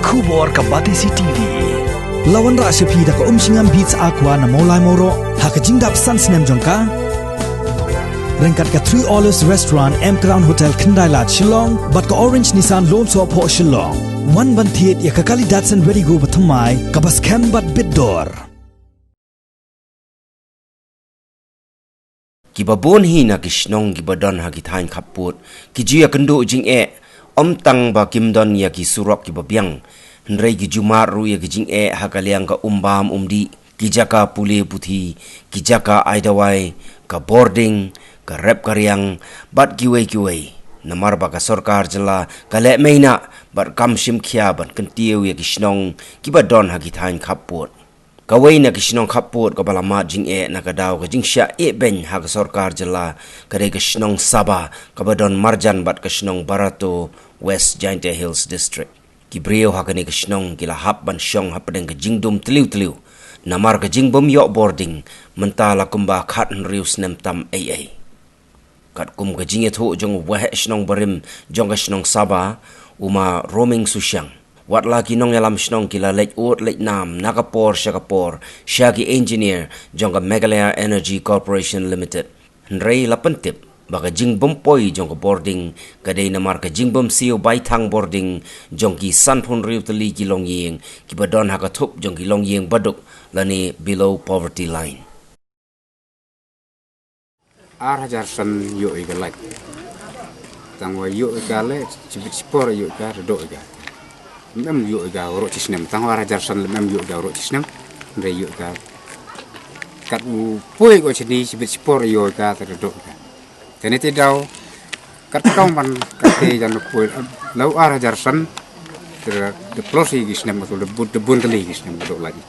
Kubor ka Batisi TV. Lawan ra sepi da ka singam beats aqua na molai moro ha ka jingdap sans nem jongka. Rengkat ka 3 Olives Restaurant M Crown Hotel Kendai Lat Shillong bat ka Orange Nissan Lone So Po Shillong. One ban thiet ya ka kali Datsun ready go bathamai ka bas kem bat bidor. Kibabon hi na kisnong gibadon ha githain khaput kijiya kendo jing om tang ba kimdon ya ki surok kibabyang nrei ki jumar ru ya kijing ha kaliang ka umbam umdi kijaka pule puthi kijaka aidawai ka boarding ka rep karyang bat kiwei namar ba ka sarkar jala kale meina bat kamshim khia ban kantiu ya kisnong kibadon ha githain khaput kawai na kisnong khaput ka balama jing na kadaw ka jingsha ben ha ka sarkar jala kare kisnong saba kabadon marjan bat kisnong barato West Giant Hills District kibriyo ha kani kisnong kila hap ban syong hapadeng ka jingdum tliu namar ka jingbom yo boarding mentala kumba khat rius nem tam AA kat kum ka jingye tho jong wah snong barim jong ka snong saba uma roaming susyang wat lagi nong yalam snong kila lek ut lek nam nakapor syaki engineer jong ka Megalea Energy Corporation Limited nrei lapentip baka jingbom poi jong ka boarding kadai namar ka jingbom sio baithang boarding jong ki sanphon riu tali ki longyeng ki badon ha ka thup jong ki longyeng baduk lani below poverty line Hajar san yo iga like tangwa yo iga le cibit spor yo iga do iga mem yo iga ro cisnem tangwa hajar san mem yo iga ro cisnem re yo iga kat u poi go cini cibit spor yo iga do iga tene te daw kat kaum man kate jan poi lau hajar san de plosi gisnem to de bundeli gisnem do lagi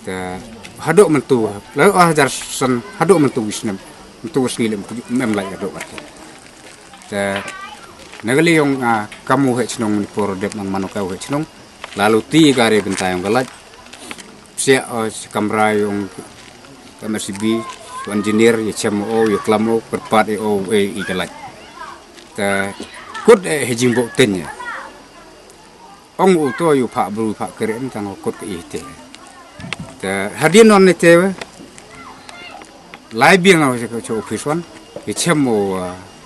ta hadok mentu lalu hajar san hadok mentu wisnem mentu wisnilem mem lai hadok kat ta nagali yung kamu he chnong por dep man manukau he chnong lalu ti gare bentayong galat sia kamra yung MSB engineer ya chemo ya klamo perpat i galat ta kut hejimbo tenya ong uto yu pak bru pak kerem tang kut ke ite hadian on nete live yang awak cakap office one, icem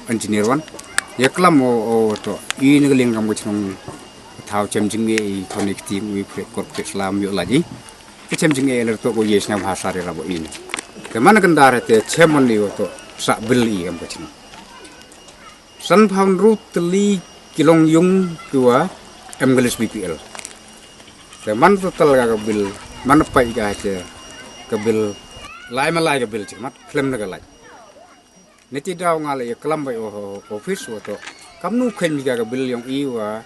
engineer one, ya kelam to ini keling kamu cakap tahu cem jengge connecting with corporate Islam yuk lagi, cem jengge lerto ko yesnya bahasa rabo ini. Kemana kendara te cem ni to sak beli kamu cakap. San pound root teli kilong yung tua English BPL. Kemana total kagak bil mana pai ga che kabil lai malai kabil chimat klem na galai neti daw ngale ya klam bai office woto kamnu khen mi ga kabil yang i wa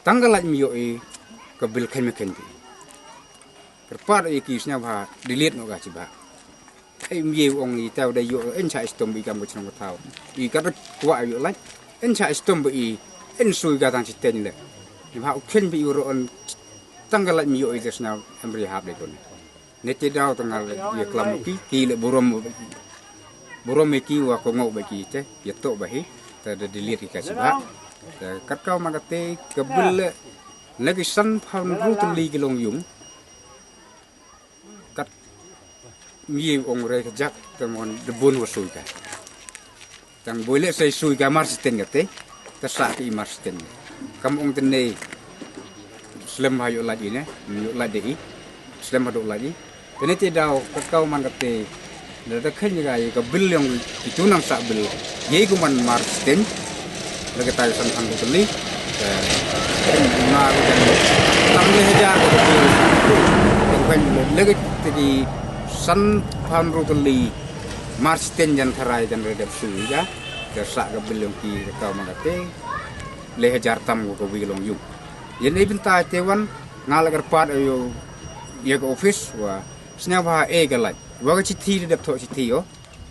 tanggalai mi yo i kabil khen me khen bi kerpat i kisnya ba delete no ga chi ba ai mi ong i taw dai yo en cha stom bi kam ko chang taw i ka kwa yo lai en cha stom bi en sui ga tang chi ten le ni ba khen bi yo on tanggal mi yo ides na embri hab de kon neti daw tanggal ye klam ki le borom ki wa ko ngau ba ki te ye to ba hi ta de delete ka siba kat kau magate kabul lagi san phang ru tu li kilong yung kat mi ong re jak tamon de bon wa sui ka tang boile sai sui ka mar sten gate ta sa ki mar sten kam ong tene Islam hayo lagi ne, yuk lagi, Islam hadok lagi. Tene ti daw kau man kate, dah khen juga ye kabil yang itu nang sak bil, ye ku man marsten, lagi tayo san ang kutuli, mar dan tam le haja kabil, khen lagi tadi san pan rutuli marsten jan tharai jan redap suja, sak kabil yang ki kau man kate, le hajar tam ko bilong yung. Yan ibn ta tewan ngalagar pat ayo ye office wa snya ba galai wa chithi de tho chithi yo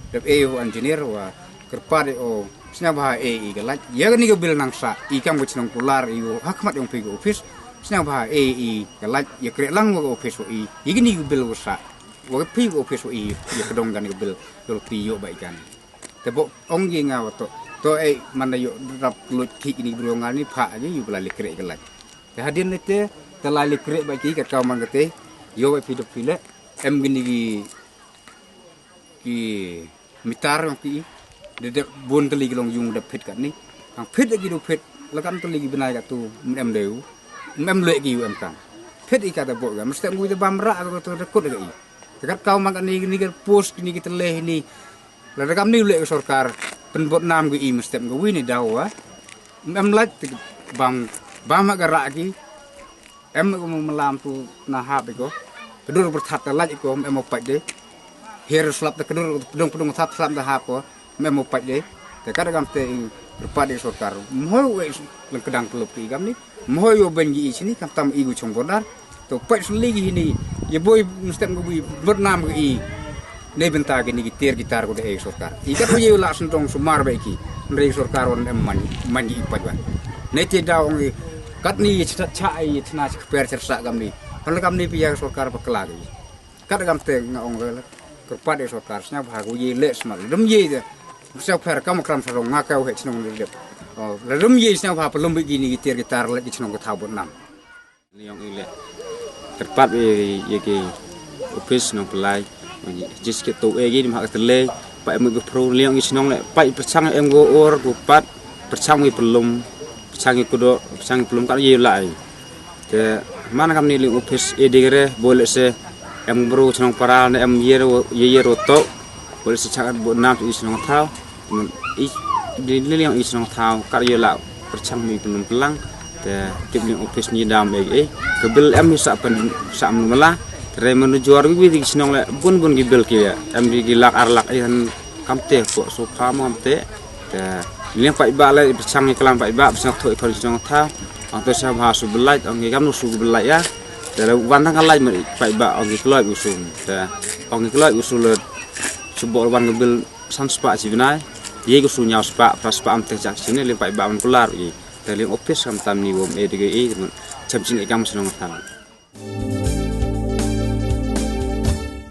de engineer wa kerpat o snya ba galai ye ni go bil nang sa I kam go chnong pular yo hakmat yong pi office snya ba galai ye kre lang go office o I ni go bil sa wa pi office o I ye kedong gan go bil yo pi yo ba ikan te bo ong ye nga to mana yo rap lut ki ni bro ngal ni pha ni yu bla le kre galai Hadian nete terlalu krek bagi kat kau mangkete yo hidup pile em gini ki mitar yang ki de bon teli long yung de pit kat ni ang pit lagi do pit lakan teli benai kat tu em deu em le ki em kan pit ikat de bo ga mesti ngui de bamra ko to rekut ga i kat kau mangkat ni ke post ni kita leh ni la rekam ni le sarkar penbot nam ga i mesti ngui ni dawa em laj bam ga ra ki em ko melam tu na ha be ko kedur bertat laj ko em opat de her slap de kedur pedung tap slap de ha ko em opat de te kadang te berpade sarkar moy we lang kedang pelop ki gam ni moy yo bengi sini kam tam igu chong bodar to pat ligi ni ye boy mesti ngui bernam ki ne benta ki ni gitar gitar ko de sarkar ikat ko ye la sentong sumar be ki ndre sarkar on em man di ipat ba ne te daong kat ni chai chna per cersa gam ni kalau gam ni pia sarkar bakla gi kat gam te ngong le kerpade sarkar snya bhagu ye le smal dum ye de sya per kam kram sarong ngakau he chnong le le dum ye snya bha pelum gi ni gitar gitar le chnong ko thabot nam Liang ile terpat ye ke office nong pelai jis ke tu e gi mak tele pa em go pro liang is nong le pa perchang em go or go pat perchang mi pelum perchang kudo perchang pelum kan ye lai te mana kam ni ling office e digere boleh se em bro chnong para em ye ro to boleh se chakat bo nam is nong thau i di liang is nong thau kar ye la perchang mi pelum pelang te tibling office ni dam kebil em sa pen sa mela tre menuju ar wi di sinong le bun gibil ki em di gilak arlak han kamte ko so kham te te liang pai ba le sang ni kelam pai ba sang thoi thoi sinong tha ang to sa ha su belai ang gam nu su belai ya te wan thang alai me pai ba ang kloi usum te ang kloi usul su bol wan gibil san spa si binai ye ko su nyau spa pas spa am te jak sini le pai ba am kular i te liang office sam tam ni wom e de ge cham sing e kam sinong tha